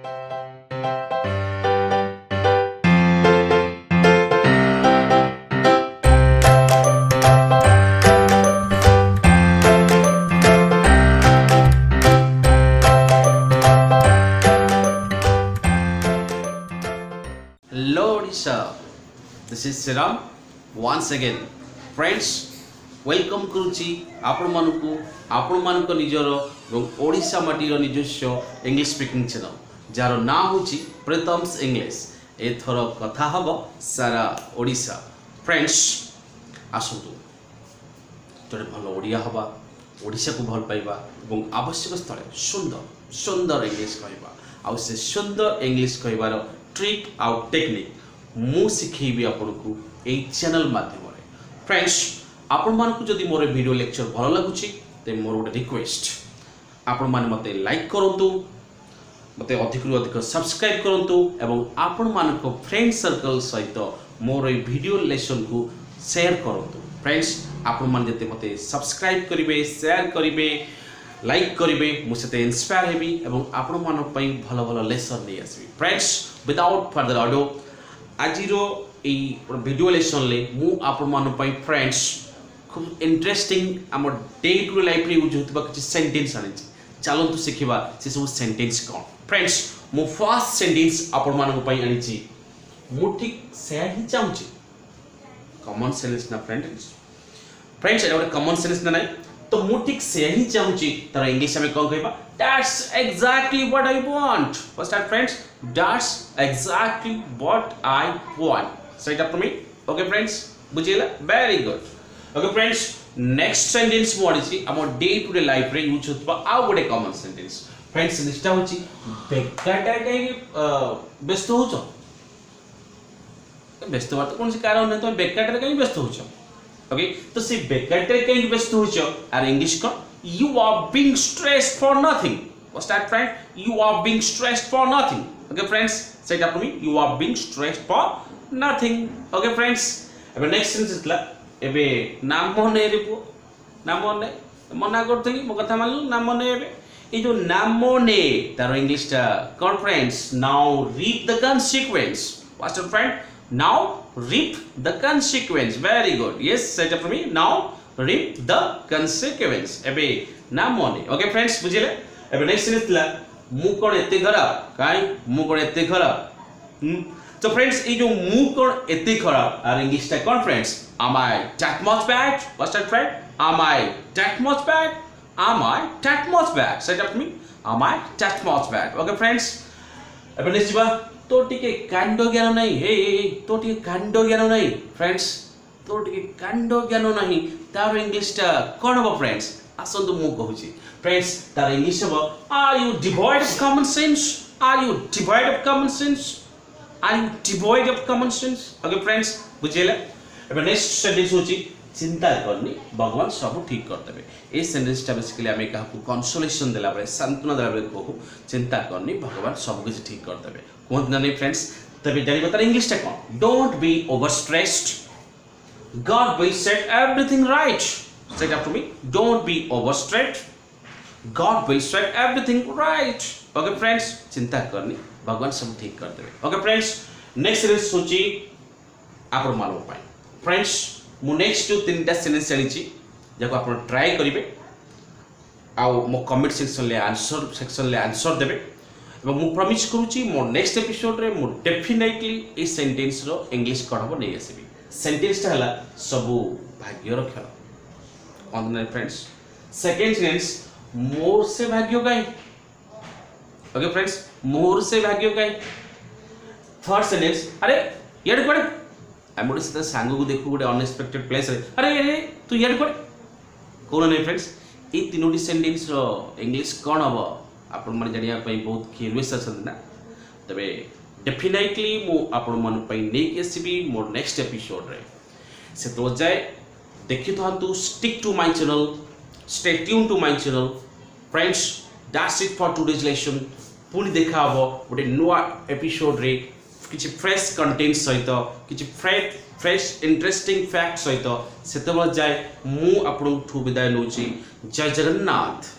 Hello Odisha, this is Pritam once again. Friends, welcome करुची आपण मानकु निजर ओडिशा माटीर निजस्व इंग्लिश स्पीकिंग चैनल जार ना होची प्रीतम्स इंग्लिश। एथर कथा हब सारा ओडिशा। फ्रेंड्स आसतु जोटे भल ओडिया हवा, ओडिशा को भल पाइबा और आवश्यक स्थले सुंदर सुंदर इंग्लिश कहबा आ से सुंदर इंग्लिश कहबार ट्रिक आउट टेक्निक मु सिखेबी आपको ए चैनल माध्यम। फ्रेंड्स आपण मानकु जदि मोर वीडियो लेक्चर भल लगुची ते मोर गोटे रिक्वेस्ट, आपण माने मते लाइक करंतु, मते अधिक रु अधिक सब्सक्राइब करंतु एवं आपण मानको फ्रेंड सर्कल सहित मोर ए वीडियो लेसन को शेयर करंतु। फ्रेंड्स आपण मान जते मते सब्सक्राइब करिवे, शेयर करिवे, लाइक करिवे, मु सेते इंस्पायर हेबी एवं आपण मानक पई भल भल लेसन नै आसीबी। फ्रेंड्स विदाउट फर्दर अडो आजिरो ए वीडियो लेसन ले मु आपण मानक पई फ्रेंड्स खूब इंटरेस्टिंग आम डे टू डे लाइफ रे यूज होतबा किछि सेंटेंस आनि चलंतु सिखिबा से सब सेंटेंस कोन। फ्रेंड्स मु फर्स्ट सेंटेंस आपण मानक पई आनि छि, मु ठीक से ही चाहूची कॉमन सेंस ना फ्रेंड्स। फ्रेंड्स एटा कॉमन सेंस ना नाही तो मु ठीक से ही चाहूची तर इंग्लिश में कोन कहबा that's exactly what I want. First time friends that's exactly what I want. सही फॉर मी। ओके फ्रेंड्स बुझिला, very good. Okay friends next sentence मु आछि हम डे टू डे लाइफ रे यूज होतबा आ गोटे कॉमन सेंटेंस। फ्रेंड्स सेंटेंसटा होछि बेकारटा कहीं व्यस्त होछ, व्यस्त बात कोन से कारण नै तो बेकारटा कहीं व्यस्त होछ। ओके तो से बेकारटा कहीं व्यस्त होछ आर इंग्लिश को you are being stressed for nothing। what's that friend? You are being stressed for nothing। okay friends say it for me, you are being stressed for nothing। okay friends अब next sentence इतला एबे नाम ने रे पो नाम ने मना करथली मो कथा मानलु नाम ने एबे ए जो नाम ने तार इंग्लिश ता कोन friends now reap the consequence। what's that friend? now reap the consequence। very good, yes say it for me, now reap the consequence एबे नाम ने। ओके फ्रेंड्स बुझिले। एबे नेक्स्ट सेंटेंस ला मु कोन एते खराब काई मु कोन एते खराब। तो फ्रेंड्स ये जो मु कोन एते खराब आर इंग्लिश ता कोन friends am I that much bad? what's that friend? am I that much bad? am I that much bad? say it for me, am I that much bad? okay friends एबे next बा तो टिके कांड ज्ञान नहीं हे तो टिके कांड ज्ञान नहीं। फ्रेंड्स तो टिके कांड ज्ञान नहीं तार इंग्लिश ता कोन हो फ्रेंड्स आसंतु मु कहूची। फ्रेंड्स तार इंग्लिश हो are you devoid of common sense, are you devoid of common sense, are you devoid of common sense. Okay friends बुझिले। एबे नेक्स्ट सेंटेंस होची चिंता करनी भगवान सब ठीक कर देबे। ए सेंटेंस ता बेसिकली हमें काहा को कंसोलेशन देला बरे सांत्वना देला बरे कहू चिंता करनी भगवान सब कुछ ठीक कर देबे कोन ना नहीं। फ्रेंड्स तबे जानि बता इंग्लिश ता कोन don't be over stressed, God will set everything right। say it after me, don't be overstressed, God will set everything right। okay friends चिंता करनी भगवान सब ठीक कर देबे। okay friends नेक्स्ट सेंटेंस सोची आपण मानो पाई। फ्रेंड्स मु नेक्स्ट जो तीनटा सेंटेंस आनिची जाको आपण ट्राई करिवे आ मो कमेंट सेक्शन ले आंसर देबे एवं मु प्रॉमिस करूची मो नेक्स्ट एपिसोड रे मु डेफिनेटली ए सेंटेंस रो इंग्लिश करबो नै आसीबी। सेंटेंस ता हला सबु भाग्य रो खेल कोन नै फ्रेंड्स। सेकंड सेंटेंस मोर से भाग्य गाय। ओके फ्रेंड्स मोर से भाग्य गाय। थर्ड सेंटेंस अरे यार कोड हम मोर से सांग को देखु गोटे अनएक्सपेक्टेड प्लेस रे अरे तू यार कोड कोन नै फ्रेंड्स। ए तीनोटी सेंटेंस रो इंग्लिश कोन हबो आपण मन जानिया पई बहुत क्यूरियस अछन ना तबे डेफिनेटली मु आपण मन पई नै केसीबी मोर नेक्स्ट एपिसोड रे से तो जाय देखि थंतु stick to my channel, stay tune to my channel. Friends that's it for today's lesson. पुनी देखा हबो गोटे नुवा एपिसोड रे किछि फ्रेश कंटेंट सहित किछि फ्रेश इंटरेस्टिंग फैक्ट सहित सेतबल जाय मु आपण ठु विदाय लोची। जय जगन्नाथ।